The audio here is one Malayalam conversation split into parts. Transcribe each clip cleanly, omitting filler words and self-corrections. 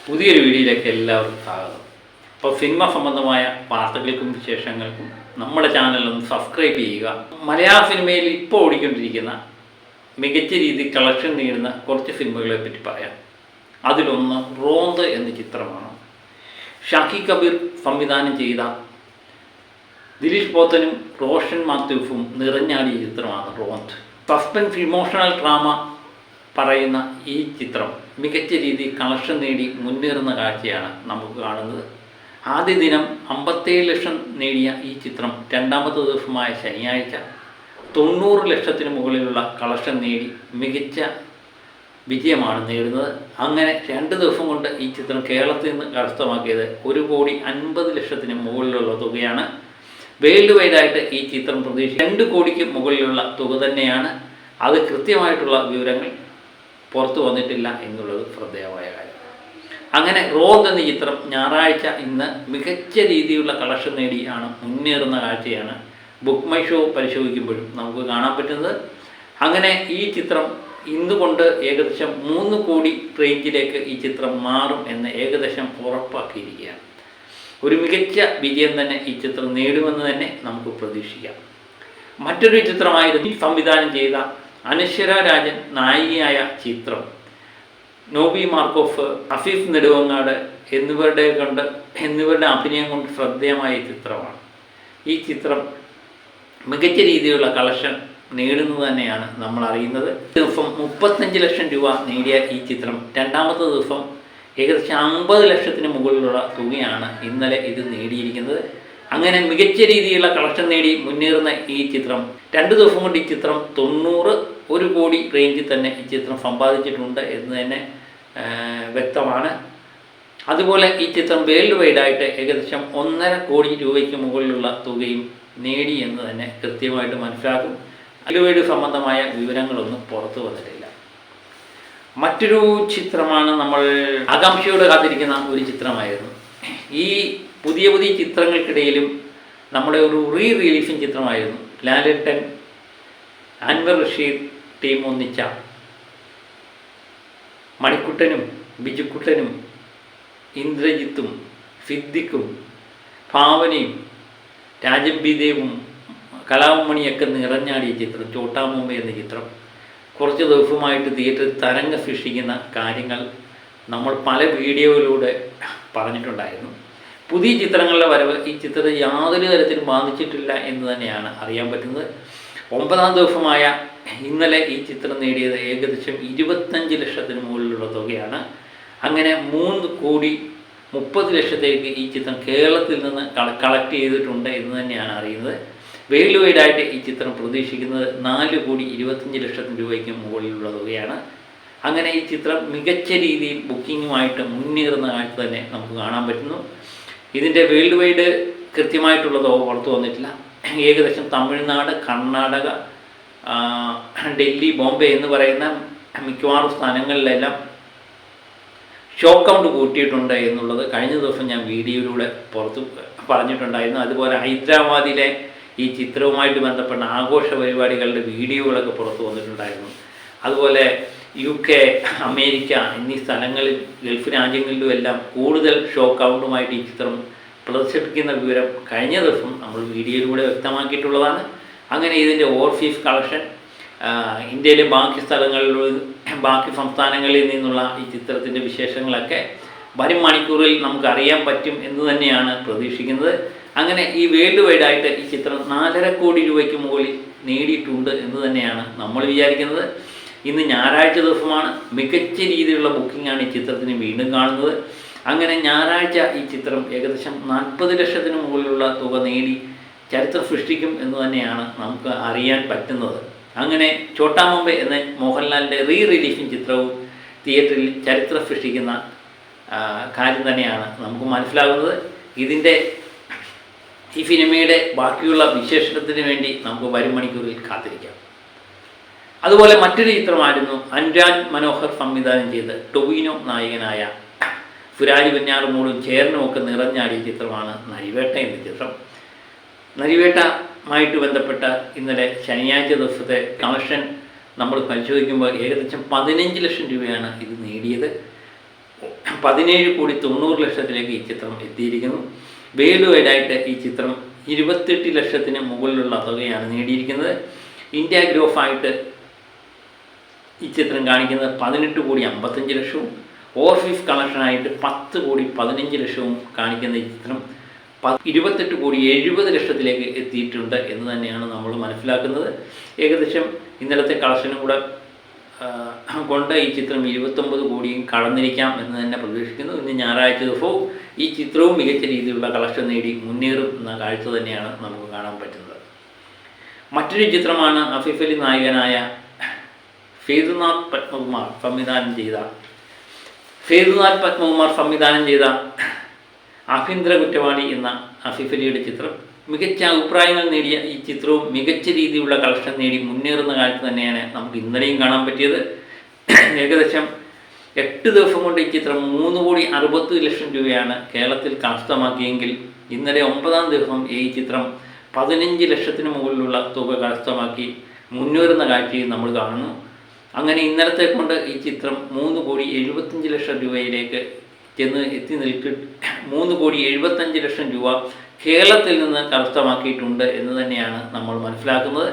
പുതിയൊരു വീഡിയോയിലേക്ക് എല്ലാവർക്കും സ്വാഗതം. അപ്പോൾ സിനിമ സംബന്ധമായ വാർത്തകൾക്കും വിശേഷങ്ങൾക്കും നമ്മുടെ ചാനലൊന്ന് സബ്സ്ക്രൈബ് ചെയ്യുക. മലയാള സിനിമയിൽ ഇപ്പോൾ ഓടിക്കൊണ്ടിരിക്കുന്ന മികച്ച രീതിയിൽ കളക്ഷൻ നേടുന്ന കുറച്ച് സിനിമകളെ പറ്റി പറയാം. അതിലൊന്ന് റോന്ത് എന്ന ചിത്രമാണ്. ഷാക്കി കബീർ സംവിധാനം ചെയ്ത ദിലീഷ് പോത്തനും റോഷൻ മാത്യൂഫും നിറഞ്ഞാടിയ ചിത്രമാണ് റോന്ത്. സസ്പെൻസ് ഇമോഷണൽ ഡ്രാമ പറയുന്ന ഈ ചിത്രം മികച്ച രീതിയിൽ കളക്ഷൻ നേടി മുന്നേറുന്ന കാഴ്ചയാണ് നമുക്ക് കാണുന്നത്. ആദ്യ ദിനം 57 ലക്ഷം നേടിയ ഈ ചിത്രം രണ്ടാമത്തെ ദിവസമായ ശനിയാഴ്ച 90 ലക്ഷത്തിന് മുകളിലുള്ള കളക്ഷൻ നേടി മികച്ച വിജയമാണ് നേടുന്നത്. അങ്ങനെ 2 ദിവസം കൊണ്ട് ഈ ചിത്രം കേരളത്തിൽ നിന്ന് കരസ്ഥമാക്കിയത് 1,50,00,000 മുകളിലുള്ള തുകയാണ്. വേൾഡ് വൈഡായിട്ട് ഈ ചിത്രം പ്രതീക്ഷിച്ച് 2 കോടിക്ക് മുകളിലുള്ള തുക തന്നെയാണ്. അത് കൃത്യമായിട്ടുള്ള വിവരങ്ങൾ പുറത്തു വന്നിട്ടില്ല എന്നുള്ളത് ശ്രദ്ധേയമായ കാര്യം. അങ്ങനെ റോന്ത് എന്ന ചിത്രം ഞായറാഴ്ച ഇന്ന് മികച്ച രീതിയിലുള്ള കളക്ഷൻ നേടിയാണ് മുന്നേറുന്ന കാഴ്ചയാണ് ബുക്ക് മൈ ഷോ പരിശോധിക്കുമ്പോഴും നമുക്ക് കാണാൻ പറ്റുന്നത്. അങ്ങനെ ഈ ചിത്രം ഇന്നുകൊണ്ട് ഏകദേശം 3 കോടി റേഞ്ചിലേക്ക് ഈ ചിത്രം മാറും എന്ന് ഏകദേശം ഉറപ്പാക്കിയിരിക്കുകയാണ്. ഒരു മികച്ച വിജയം തന്നെ ഈ ചിത്രം നേടുമെന്ന് തന്നെ നമുക്ക് പ്രതീക്ഷിക്കാം. മറ്റൊരു ചിത്രമായിരുന്നു സംവിധാനം ചെയ്ത അനശ്വര രാജൻ നായികയായ ചിത്രം. നോബി മാർക്കോഫ്, അഫീഫ് നെടുവങ്ങാട് എന്നിവരുടെ അഭിനയം കൊണ്ട് ശ്രദ്ധേയമായ ചിത്രമാണ്. ഈ ചിത്രം മികച്ച രീതിയിലുള്ള കളക്ഷൻ നേടുന്നത് തന്നെയാണ് നമ്മൾ അറിയുന്നത്. ദിവസം 35 ലക്ഷം രൂപ നേടിയ ഈ ചിത്രം രണ്ടാമത്തെ ദിവസം ഏകദേശം 50 ലക്ഷത്തിന് മുകളിലുള്ള തുകയാണ് ഇന്നലെ ഇത് നേടിയിരിക്കുന്നത്. അങ്ങനെ മികച്ച രീതിയിലുള്ള കളക്ഷൻ നേടി മുന്നേറുന്ന ഈ ചിത്രം 2 ദിവസം കൊണ്ട് ഈ ചിത്രം 1 കോടി റേഞ്ചിൽ തന്നെ ഈ ചിത്രം സമ്പാദിച്ചിട്ടുണ്ട് എന്ന് തന്നെ വ്യക്തമാണ്. അതുപോലെ ഈ ചിത്രം വേൾഡ് വൈഡായിട്ട് ഏകദേശം 1.5 കോടി രൂപയ്ക്ക് മുകളിലുള്ള തുകയും നേടി എന്ന് തന്നെ കൃത്യമായിട്ട് മനസ്സിലാക്കും. വേൾഡ് വൈഡ് സംബന്ധമായ വിവരങ്ങളൊന്നും പുറത്തു വന്നിട്ടില്ല. മറ്റൊരു ചിത്രമാണ് നമ്മൾ ആകാംക്ഷയോടെ കാത്തിരിക്കുന്ന ഒരു ചിത്രമായിരുന്നു. ഈ പുതിയ ചിത്രങ്ങൾക്കിടയിലും നമ്മുടെ ഒരു റിലീസിങ് ചിത്രമായിരുന്നു ലാലേട്ടൻ, അൻവർ റഷീദ് ടീം ഒന്നിച്ച മണിക്കുട്ടനും ബിജുക്കുട്ടനും ഇന്ദ്രജിത്തും സിദ്ദിഖും ഭാവനയും രാജംബിദേവും കലാമണിയൊക്കെ നിറഞ്ഞാടിയ ചിത്രം ചോട്ടാ മുംബൈ എന്ന ചിത്രം കുറച്ച് ദിവസമായിട്ട് തിയേറ്ററിൽ തരംഗം സൃഷ്ടിക്കുന്ന കാര്യങ്ങൾ നമ്മൾ പല വീഡിയോയിലൂടെ പറഞ്ഞിട്ടുണ്ടായിരുന്നു. പുതിയ ചിത്രങ്ങളുടെ വരവ് ഈ ചിത്രത്തെ യാതൊരു തരത്തിലും ബാധിച്ചിട്ടില്ല എന്ന് തന്നെയാണ് അറിയാൻ പറ്റുന്നത്. 9ാം ദിവസമായ ഇന്നലെ ഈ ചിത്രം നേടിയത് ഏകദേശം 25 ലക്ഷത്തിന് മുകളിലുള്ള തുകയാണ്. അങ്ങനെ 3 കോടി 30 ലക്ഷത്തേക്ക് ഈ ചിത്രം കേരളത്തിൽ നിന്ന് കളക്ട് ചെയ്തിട്ടുണ്ട് എന്ന് തന്നെയാണ് അറിയുന്നത്. വേൾഡ് വൈഡായിട്ട് ഈ ചിത്രം പ്രതീക്ഷിക്കുന്നത് 4 കോടി 25 ലക്ഷം രൂപയ്ക്ക് മുകളിലുള്ള തുകയാണ്. അങ്ങനെ ഈ ചിത്രം മികച്ച രീതിയിൽ ബുക്കിങ്ങുമായിട്ട് മുന്നേറുന്ന കാഴ്ച തന്നെ നമുക്ക് കാണാൻ പറ്റുന്നു. ഇതിൻ്റെ വേൾഡ് വൈഡ് കൃത്യമായിട്ടുള്ള തുക പുറത്തു വന്നിട്ടില്ല. ഏകദേശം തമിഴ്നാട്, കർണാടക, ഡൽഹി, ബോംബെ എന്ന് പറയുന്ന മിക്കവാറും സ്ഥലങ്ങളിലെല്ലാം ഷോ കൗണ്ട് കൂട്ടിയിട്ടുണ്ട് എന്നുള്ളത് കഴിഞ്ഞ ദിവസം ഞാൻ വീഡിയോയിലൂടെ പുറത്ത് പറഞ്ഞിട്ടുണ്ടായിരുന്നു. അതുപോലെ ഹൈദരാബാദിലെ ഈ ചിത്രവുമായിട്ട് ബന്ധപ്പെട്ട ആഘോഷ പരിപാടികളുടെ വീഡിയോകളൊക്കെ പുറത്തു വന്നിട്ടുണ്ടായിരുന്നു. അതുപോലെ UK, അമേരിക്ക എന്നീ സ്ഥലങ്ങളിൽ, ഗൾഫ് രാജ്യങ്ങളിലും എല്ലാം കൂടുതൽ ഷോ കൗണ്ടുമായിട്ട് ഈ ചിത്രം പ്രദർശിപ്പിക്കുന്ന വിവരം കഴിഞ്ഞ ദിവസം നമ്മൾ വീഡിയോയിലൂടെ വ്യക്തമാക്കിയിട്ടുള്ളതാണ്. അങ്ങനെ ഇതിൻ്റെ ഓവർസീസ് കളക്ഷൻ ഇന്ത്യയിലെ ബാക്കി സ്ഥലങ്ങളിലും ബാക്കി സംസ്ഥാനങ്ങളിൽ നിന്നുള്ള ഈ ചിത്രത്തിൻ്റെ വിശേഷങ്ങളൊക്കെ വരും മണിക്കൂറിൽ നമുക്ക് അറിയാൻ പറ്റും എന്ന് തന്നെയാണ് പ്രതീക്ഷിക്കുന്നത്. അങ്ങനെ ഈ വേൾഡ് വൈഡായിട്ട് ഈ ചിത്രം 4.5 കോടി രൂപയ്ക്ക് മുകളിൽ നേടിയിട്ടുണ്ട് എന്ന് തന്നെയാണ് നമ്മൾ വിചാരിക്കുന്നത്. ഇന്ന് ഞായറാഴ്ച ദിവസമാണ്. മികച്ച രീതിയിലുള്ള ബുക്കിംഗാണ് ഈ ചിത്രത്തിന് വീണ്ടും കാണുന്നത്. അങ്ങനെ ഞായറാഴ്ച ഈ ചിത്രം ഏകദേശം 40 ലക്ഷത്തിന് മുകളിലുള്ള തുക നേടി ചരിത്രം സൃഷ്ടിക്കും എന്ന് തന്നെയാണ് നമുക്ക് അറിയാൻ പറ്റുന്നത്. അങ്ങനെ ചോട്ടാ മുംബൈ എന്ന മോഹൻലാലിൻ്റെ റിലീസിങ് ചിത്രവും തിയേറ്ററിൽ ചരിത്രം സൃഷ്ടിക്കുന്ന കാര്യം തന്നെയാണ് നമുക്ക് മനസ്സിലാകുന്നത്. ഈ സിനിമയുടെ ബാക്കിയുള്ള വിശേഷണത്തിന് വേണ്ടി നമുക്ക് വരും മണിക്കൂറിൽ കാത്തിരിക്കാം. അതുപോലെ മറ്റൊരു ചിത്രമായിരുന്നു അനുരാഗ് മനോഹർ സംവിധാനം ചെയ്ത് ടൊവിനോ നായകനായ സുരാജ് വെഞ്ഞാറമൂടും ചേർന്നുമൊക്കെ നിറഞ്ഞാടിയ ചിത്രമാണ് നരിവേട്ട എന്ന ചിത്രം. നരിവേട്ടമായിട്ട് ബന്ധപ്പെട്ട ഇന്നലെ ശനിയാഴ്ച ദിവസത്തെ കളക്ഷൻ നമ്മൾ പരിശോധിക്കുമ്പോൾ ഏകദേശം 15 ലക്ഷം രൂപയാണ് ഇത് നേടിയത്. 17,90,00,000 ഈ ചിത്രം എത്തിയിരിക്കുന്നു. വേൾഡ് വൈഡായിട്ട് ഈ ചിത്രം 28 ലക്ഷത്തിന് മുകളിലുള്ള തുകയാണ് നേടിയിരിക്കുന്നത്. ഇന്ത്യ ഗ്രോഫായിട്ട് ഈ ചിത്രം കാണിക്കുന്നത് 18,55,00,000. ഓവർസീസ് കളക്ഷനായിട്ട് 10,15,00,000 കാണിക്കുന്ന ഈ ചിത്രം 28,70,00,000 എത്തിയിട്ടുണ്ട് എന്ന് തന്നെയാണ് നമ്മൾ മനസ്സിലാക്കുന്നത്. ഏകദേശം ഇന്നലത്തെ കളക്ഷനും കൂടെ കൊണ്ട് ഈ ചിത്രം 29 കോടിയും കടന്നിരിക്കാം എന്ന് തന്നെ പ്രതീക്ഷിക്കുന്നു. ഇന്ന് ഞായറാഴ്ച ദിവസവും ഈ ചിത്രവും മികച്ച രീതിയിലുള്ള കളക്ഷൻ നേടി മുന്നേറും എന്ന കാഴ്ച തന്നെയാണ് നമുക്ക് കാണാൻ പറ്റുന്നത്. മറ്റൊരു ചിത്രമാണ് ആസിഫ് അലി നായകനായ സേതുനാഥ് പത്മകുമാർ സംവിധാനം ചെയ്ത ആഭ്യന്തര കുറ്റവാളി എന്ന ആസിഫ് അലിയുടെ ചിത്രം മികച്ച അഭിപ്രായങ്ങൾ നേടിയ ഈ ചിത്രവും മികച്ച രീതിയിലുള്ള കളക്ഷൻ നേടി മുന്നേറുന്ന കാലത്ത് തന്നെയാണ് നമുക്ക് ഇന്നലെയും കാണാൻ പറ്റിയത്. ഏകദേശം 8 ദിവസം കൊണ്ട് ഈ ചിത്രം 3,60,00,000 രൂപയാണ് കേരളത്തിൽ കരസ്ഥമാക്കിയെങ്കിൽ ഇന്നലെ 9ാം ദിവസം ഈ ചിത്രം 15 ലക്ഷത്തിന് മുകളിലുള്ള തുക കരസ്ഥമാക്കി മുന്നേറുന്ന കാഴ്ചയും നമ്മൾ കാണുന്നു. അങ്ങനെ ഇന്നലത്തെ കൊണ്ട് ഈ ചിത്രം 3,75,00,000 രൂപയിലേക്ക് എത്തി നിൽക്കി 3,75,00,000 രൂപ കേരളത്തിൽ നിന്ന് കരസ്ഥമാക്കിയിട്ടുണ്ട് എന്ന് തന്നെയാണ് നമ്മൾ മനസ്സിലാക്കുന്നത്.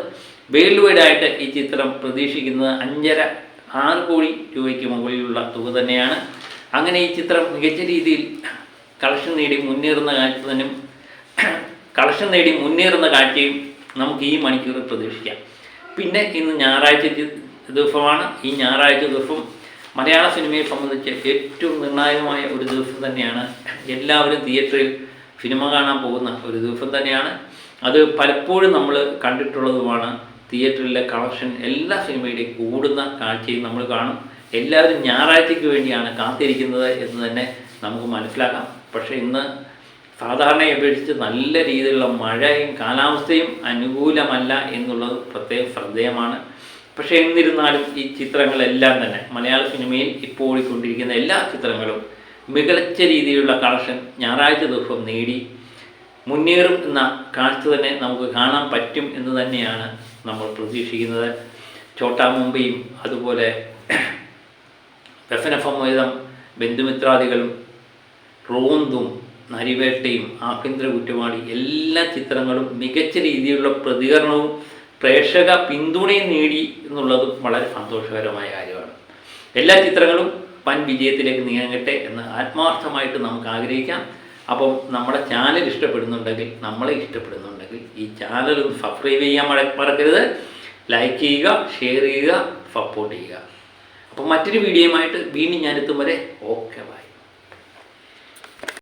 വേൾഡ് വൈഡായിട്ട് ഈ ചിത്രം പ്രതീക്ഷിക്കുന്നത് 5,5-6 കോടി രൂപയ്ക്ക് മുകളിലുള്ള തുക തന്നെയാണ്. അങ്ങനെ ഈ ചിത്രം മികച്ച രീതിയിൽ കളക്ഷൻ നേടി മുന്നേറുന്ന കാഴ്ചയും നമുക്ക് ഈ മണിക്കൂർ പ്രതീക്ഷിക്കാം. പിന്നെ ഇന്ന് ഞായറാഴ്ച ദിവസമാണ്. ഈ ഞായറാഴ്ച ദിവസം മലയാള സിനിമയെ സംബന്ധിച്ച് ഏറ്റവും നിർണായകമായ ഒരു ദിവസം തന്നെയാണ്. എല്ലാവരും തിയേറ്ററിൽ സിനിമ കാണാൻ പോകുന്ന ഒരു ദിവസം തന്നെയാണ്. അത് പലപ്പോഴും നമ്മൾ കണ്ടിട്ടുള്ളതുമാണ്. തിയേറ്ററിലെ കളക്ഷൻ എല്ലാ സിനിമയുടെയും കൂടുന്ന കാഴ്ചയും നമ്മൾ കാണും. എല്ലാവരും ഞായറാഴ്ചയ്ക്ക് വേണ്ടിയാണ് കാത്തിരിക്കുന്നത് എന്ന് തന്നെ നമുക്ക് മനസ്സിലാക്കാം. പക്ഷേ ഇന്ന് സാധാരണയെ അപേക്ഷിച്ച് നല്ല രീതിയിലുള്ള മഴയും കാലാവസ്ഥയും അനുകൂലമല്ല എന്നുള്ളത് പ്രത്യേകം ശ്രദ്ധേയമാണ്. പക്ഷേ എന്നിരുന്നാലും ഈ ചിത്രങ്ങളെല്ലാം തന്നെ മലയാള സിനിമയിൽ ഇപ്പോൾ ഓടിക്കൊണ്ടിരിക്കുന്ന എല്ലാ ചിത്രങ്ങളും മികച്ച രീതിയിലുള്ള കളക്ഷൻ ഞായറാഴ്ച ദിവസം നേടി മുന്നേറും എന്ന കാഴ്ച തന്നെ നമുക്ക് കാണാൻ പറ്റും എന്ന് തന്നെയാണ് നമ്മൾ പ്രതീക്ഷിക്കുന്നത്. ചോട്ടാ മുംബൈയും അതുപോലെ വ്യസനസമ്മേതം, ബന്ധുമിത്രാദികളും, റോന്തും, നരിവേട്ടയും, ആഭ്യന്തര കുറ്റവാളി എല്ലാ ചിത്രങ്ങളും മികച്ച രീതിയിലുള്ള പ്രതികരണവും പ്രേക്ഷക പിന്തുണയും നേടി എന്നുള്ളതും വളരെ സന്തോഷകരമായ കാര്യമാണ്. എല്ലാ ചിത്രങ്ങളും വൻ വിജയത്തിലേക്ക് നീങ്ങട്ടെ എന്ന് ആത്മാർത്ഥമായിട്ട് നമുക്ക് ആഗ്രഹിക്കാം. അപ്പം നമ്മുടെ ചാനൽ നമ്മളെ ഇഷ്ടപ്പെടുന്നുണ്ടെങ്കിൽ ഈ ചാനൽ ഒന്ന് സബ്സ്ക്രൈബ് ചെയ്യാൻ മറക്കരുത്. ലൈക്ക് ചെയ്യുക, ഷെയർ ചെയ്യുക, സപ്പോർട്ട് ചെയ്യുക. അപ്പം മറ്റൊരു വീഡിയോയുമായിട്ട് വീണ്ടും ഞാനെത്തും വരെ ഓക്കെ ബൈ.